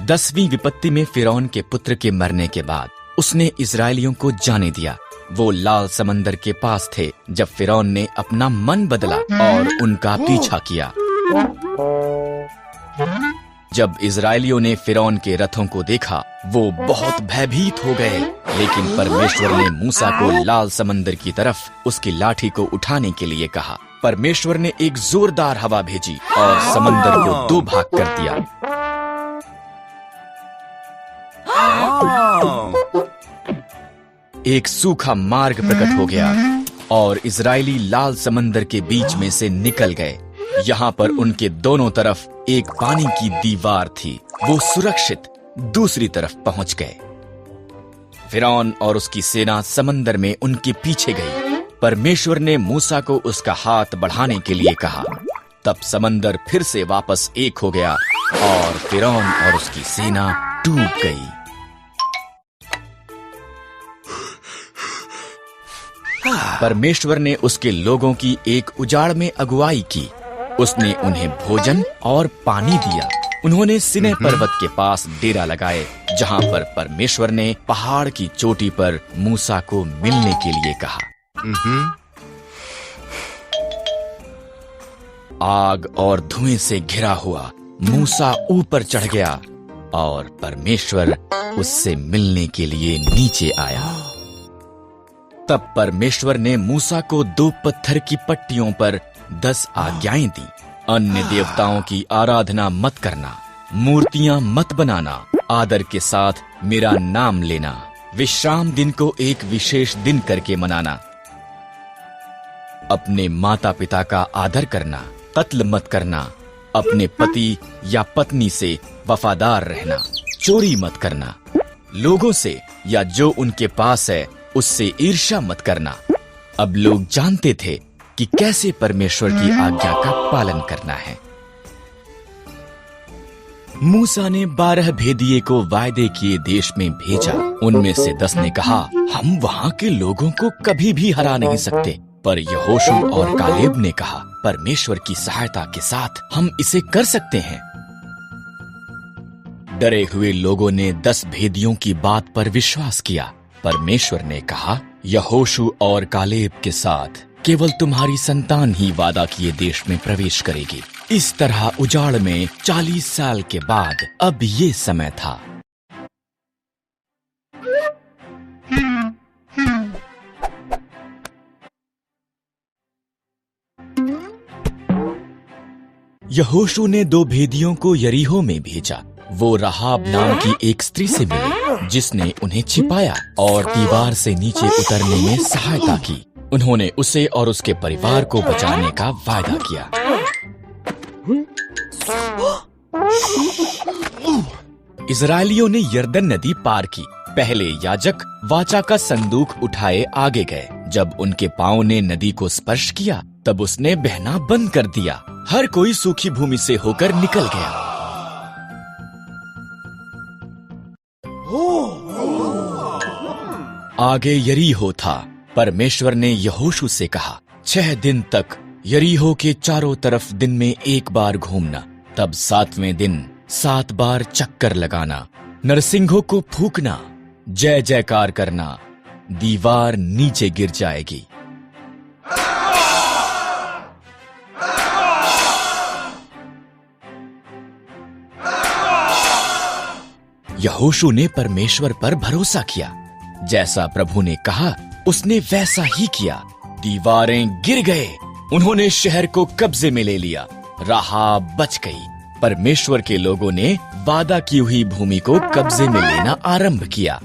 10वीं विपत्ति में फिरौन के पुत्र के मरने के बाद उसने इजरायलियों को जाने दिया। वो लाल समंदर के पास थे जब फिरौन ने अपना मन बदला और उनका पीछा किया। जब इजरायलियों ने फिरौन के रथों को देखा, वो बहुत भयभीत हो गए। लेकिन परमेश्वर ने मूसा को लाल समंदर की तरफ उसकी लाठी को उठाने के लिए कहा। परमेश्वर ने एक जोरदार हवा भेजी और समंदर को 2 भाग कर दिया। एक सूखा मार्ग प्रकट हो गया और इजरायली लाल समंदर के बीच में से निकल गए। यहाँ पर उनके दोनों तरफ एक पानी की दीवार थी। वो सुरक्षित दूसरी तरफ पहुंच गए। फिरौन और उसकी सेना समंदर में उनके पीछे गई। परमेश्वर ने मूसा को उसका हाथ बढ़ाने के लिए कहा। तब समंदर फिर से वापस एक हो गया और फिरौन और उसकी सेना डूब गई। परमेश्वर ने उसके लोगों की एक उजाड़ में अगुवाई की। उसने उन्हें भोजन और पानी दिया। उन्होंने सिनै पर्वत के पास डेरा लगाए, जहाँ पर परमेश्वर ने पहाड़ की चोटी पर मूसा को मिलने के लिए कहा। आग और धुएं से घिरा हुआ मूसा ऊपर चढ़ गया और परमेश्वर उससे मिलने के लिए नीचे आया। तब परमेश्वर ने मूसा को 2 पत्थर की पट्टियों पर 10 आज्ञाएं दी। अन्य देवताओं की आराधना मत करना, मूर्तियां मत बनाना, आदर के साथ मेरा नाम लेना, विश्राम दिन को एक विशेष दिन करके मनाना, अपने माता पिता का आदर करना, कत्ल मत करना, अपने पति या पत्नी से वफादार रहना, चोरी मत करना, लोगों से या जो उनके पास है उससे ईर्ष्या मत करना। अब लोग जानते थे कि कैसे परमेश्वर की आज्ञा का पालन करना है। मूसा ने 12 भेदिए को वायदे किए देश में भेजा। उनमें से 10 ने कहा, हम वहाँ के लोगों को कभी भी हरा नहीं सकते। पर यहोशू और कालेब ने कहा, परमेश्वर की सहायता के साथ हम इसे कर सकते हैं। डरे हुए लोगों ने 10 भेदियों की बात पर विश्वास किया। परमेश्वर ने कहा, यहोशू और कालेब के साथ केवल तुम्हारी संतान ही वादा किए देश में प्रवेश करेगी। इस तरह उजाड़ में 40 साल के बाद अब ये समय था। यहोशू ने 2 भेदियों को यरीहो में भेजा। वो राहाब नाम की एक स्त्री से मिले, जिसने उन्हें छिपाया और दीवार से नीचे उतरने में सहायता की। उन्होंने उसे और उसके परिवार को बचाने का वादा किया। इजरायलियों ने यरदन नदी पार की। पहले याजक वाचा का संदूक उठाए आगे गए। जब उनके पांव ने नदी को स्पर्श किया, तब उसने बहना बंद कर दिया। हर कोई सूखी भूमि से होकर निकल गया। आगे यरीहो था। परमेश्वर ने यहोशू से कहा, 6 दिन तक यरीहो के चारों तरफ दिन में 1 बार घूमना। तब 7वें दिन 7 बार चक्कर लगाना, नरसिंहों को फूंकना, जय जयकार करना। दीवार नीचे गिर जाएगी। यहोशू ने परमेश्वर पर भरोसा किया। जैसा प्रभु ने कहा, उसने वैसा ही किया। दीवारें गिर गए। उन्होंने शहर को कब्जे में ले लिया। राहाब बच गई। परमेश्वर के लोगों ने वादा की हुई भूमि को कब्जे में लेना आरंभ किया।